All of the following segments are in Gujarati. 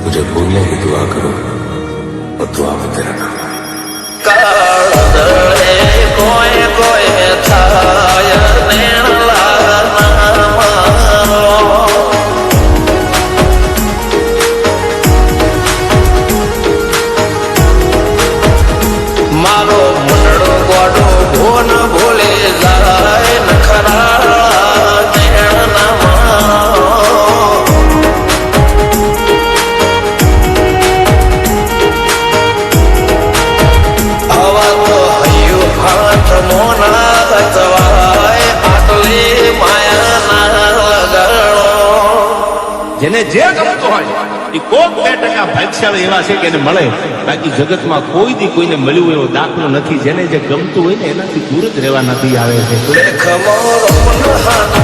मुझे भूलने की दुआ करो और दुआ में तेरा नाम कोई कोई थाय मारो मुंडो गोडो भोन भूले जाए नखरा જેને જે ગમતો હોય એ કોક 2% ભાગ્યશાળી એવા છે કે એને મળે, બાકી જગતમાં કોઈ દી કોઈને મળ્યું એવો દાખલો નથી. જેને જે ગમતું હોય ને એનાથી દૂર જ રહેવા નથી આવે છે.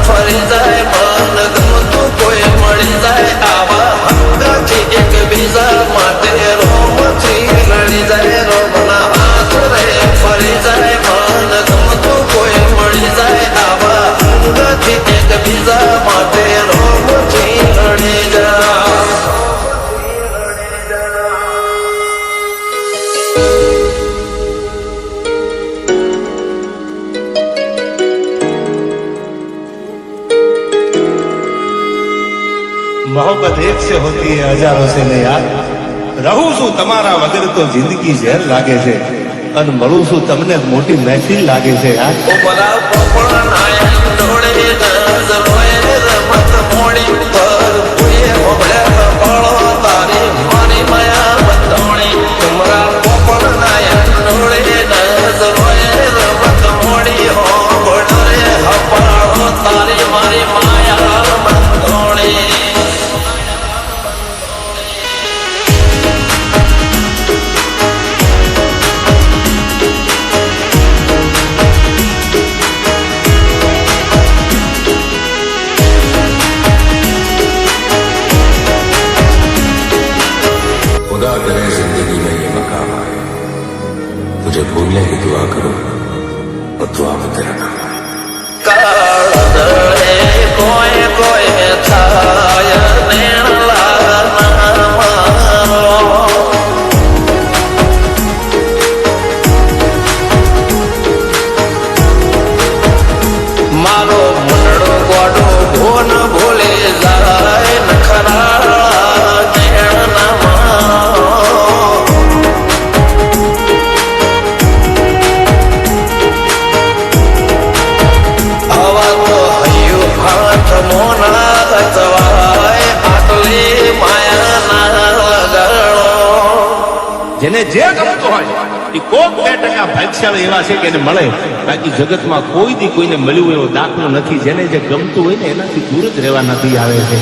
ફરી જાય મન ગમતું કોઈ મળી જાય આવા હંગાથી એક બીજા માટે રોમથી લડી જાય રોમના હાથ રે ફરી જાય મન ગમતું કોઈ મળી જાય આવા હંગાથી એક બીજા માટે રોમથી લડી જાય. मोहब्बत एक से होती है हजारों से नहीं यार. રહું છું તમારા વગર તો જિંદગી ઝેર લાગે છે અને મળું છું તમને મોટી મહેફિલ લાગે છે યાર. મારા પોપડા નાયક ડોળે નજરોએ રમત મોડી પર પુએ ઓબળે પળો તારી મારી માયા બતોણી. મારા પોપડા નાયક ડોળે નજરોએ રમત મોડી ઓબળે હપાળો તારી મારી માયા બતોણી. खुदा करे जिंदगी में ये मकाम आए, मुझे भूलने की दुआ करो और दुआ में तेरा नाम કોઈ કોઈ થાય મારો મુંડો ગોડો ભોન ભૂલે જાય નખરા જેને જે ગમતો હોય એ કોક 2% ભાગ્યશાળી એવા છે કે એને મળે, બાકી જગતમાં કોઈ દી કોઈને મળ્યું એવો દાખલો નથી. જેને જે ગમતું હોય ને એનાથી દૂર જ રહેવા નથી આવે છે.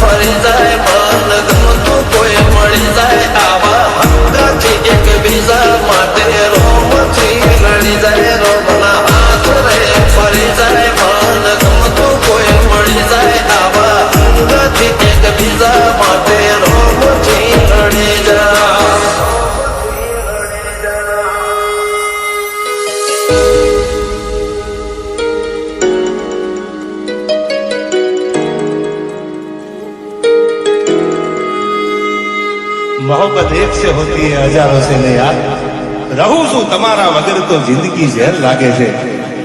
ફરી જાય મન ગમતું કોઈ મળી જાય આવા હંગાથી એક બીજા માટે રોમથી લડી જાય રોમના હાથ રે ફરી જાય મન ગમતું કોઈ મળી જાય આવા હંગાથી એક બીજા માટે રોમથી લડી જાય. मोहब्बत एक से होती है हजारों से नहीं यार. રહું છું તમારા વગર તો જિંદગી ઝેર લાગે છે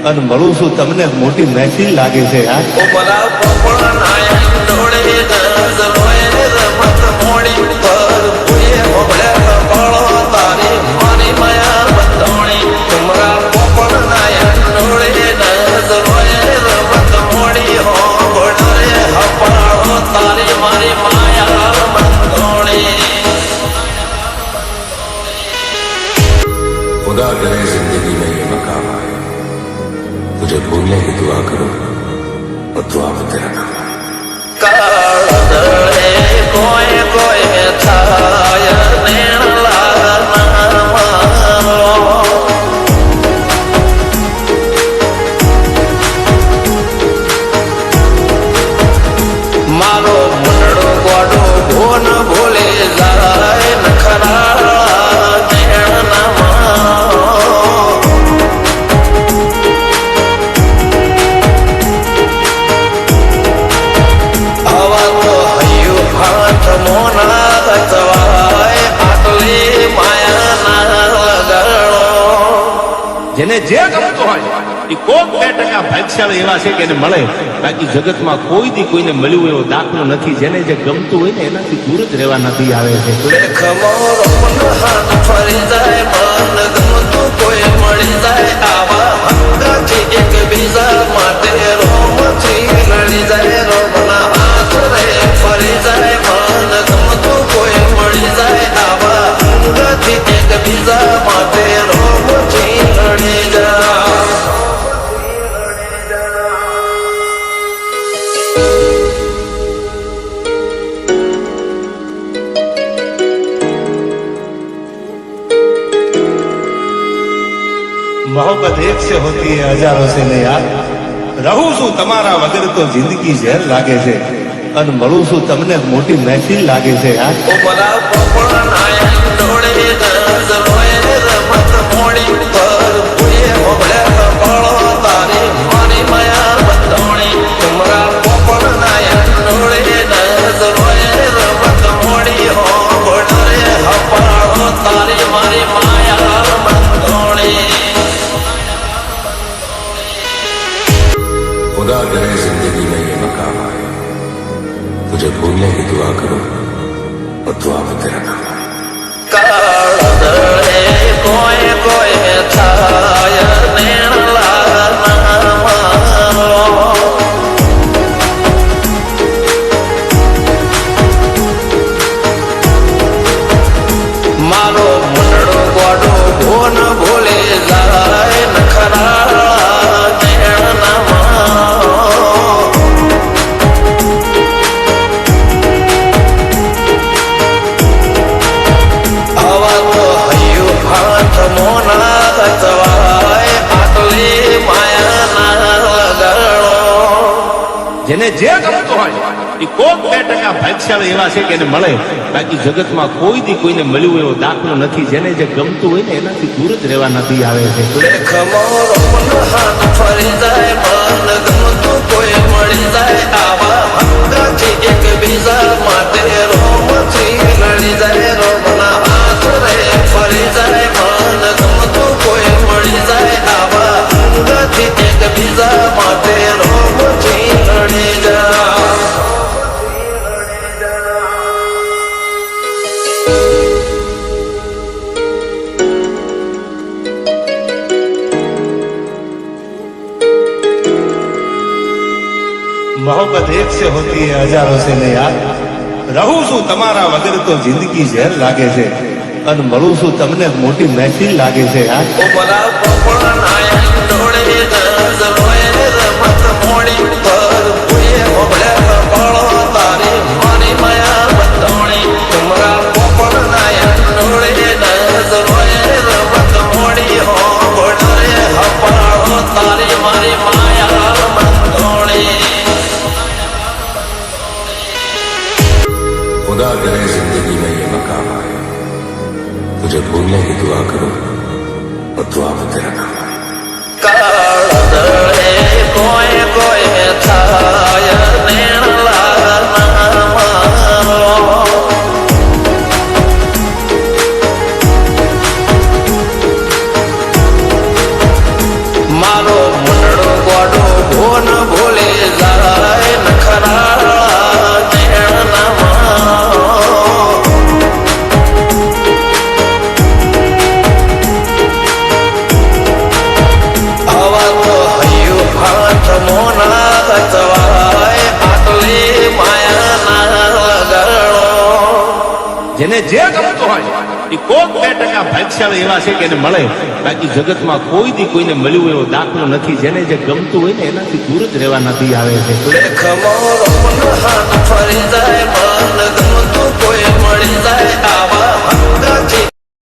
અને મળું છું તમને મોટી મહેફિલ લાગે છે યાર. મારા પોપડા નાયક ડોળે નજરોએ રમત મોડી પર પુએ ઓબળે પળો તારી મારી માયા બતોણી. મારા પોપડા નાયક ડોળે નજરોએ રમત મોડી ઓબળે હપાળો તારી મારી માયા બતોણી. खुदा करे जिंदगी में ये मकाम आए, मुझे भूलने की दुआ करो और दुआ में तेरा नाम કોઈ કોઈ થાય મારો મુંડો ગોડો ભોન ભૂલે જાય નખરા જે ગમતું હોય એ કોક 2% ભાગ્યશાળી એવા છે કે એને મળે. બાકી જગતમાં કોઈ દી કોઈને મળ્યું એવો દાખલો નથી. જેને જે ગમતું હોય ને એનાથી દૂર જ રહેવા નથી આવે છે. હાથ ફરી જાય મન ગમતું કોઈ મળી જાય આવા હંગાથી એકબીજા માટે રોમથી લડી જાય રોમના હાથ રે ફરી જાય મન ગમતું કોઈ મળી જાય આવા હંગાથી એકબીજા માટે રોમથી લડી જાય. मोहब्बत एक से होती है हजारों से नहीं यार. રહું છું તમારા વગર તો જિંદગી ઝેર લાગે છે અને મળું છું તમને મોટી મહેફિલ લાગે છે યાર. ઉમરા પોપડા નાયક ડોળે દસ રોય રમત મોડી પર પુએ મોગળે કપાળો તારી મારી માયા બંધોણી. ઉમરા પોપડા નાયક ડોળે દસ રોય રમત મોડી હો ગોળરે હપાળો તારી મારી માયા બંધોણી. खुदा करे जिंदगी में ये मकाम आए तुझे भूलने की दुआ करो और दुआ में तेरा नाम आए. કાળદળે કોઈ કોઈ થાય નેણલા નામારો. મારો મંડળો ગોડો ભોન ભૂલે જાય નખરા નેણનામાં. આવા તો હૈયું હાથ મોના ગજવાય આટલી માયાના લગાડો. જેને જે ગમતું હોય એ કોક 2% ભાગ્યશાળી એવા છે કે એને મળે. બાકી જગતમાં કોઈ દી કોઈને મળ્યું એવો દાખલો નથી. જેને જે ગમતું હોય ને એનાથી દૂર જ રહેવા નથી આવે છે. હાથ ફરી જાય મન ગમતું કોઈ મળી જાય આવા હંગાથી એકબીજા માટે રોમથી લડી જાય રોમના હાથ રે ફરી જાય મન ગમતું કોઈ મળી જાય આવા હંગાથી એકબીજા માટે રોમથી લડી જાય. मोहब्बत एक से होती है हजारों से नहीं यार. રહું છું તમારા વગર તો જિંદગી ઝેર લાગે છે અને મળું છું તમને મોટી મહેફિલ લાગે છે યાર. ઉમરા પોપડા નાયક ડોળે દસ રોય રમત મોડી પર પુએ મોગળે કપાળો તારી મારી માયા બંધોણી. ઉમરા પોપડા નાયક ડોળે દસ રોય રમત મોડી હો ગોળરે હપાળો તારી મારી માયા બંધોણી. खुदा करे जिंदगी में ये मकाम आए तुझे भूलने की दुआ करो और दुआ में तेरा नाम आए. કાળદળે કોઈ કોઈ થાય નેણલા નામારો. મારો મંડળો ગોડો ભોન ભૂલે જાય નખરા નેણનામાં. આવા તો હૈયું હાથ મોના ગજવાય આટલી માયાના લગાડો. જેને જે ગમતું હોય એ કોક 2% ભાગ્યશાળી એવા છે કે એને મળે. બાકી જગતમાં કોઈ દી કોઈને મળ્યું એવો દાખલો નથી. જેને જે ગમતું હોય ને એનાથી દૂર જ રહેવા નથી આવે છે. હાથ ફરી જાય મન ગમતું કોઈ મળી જાય આવા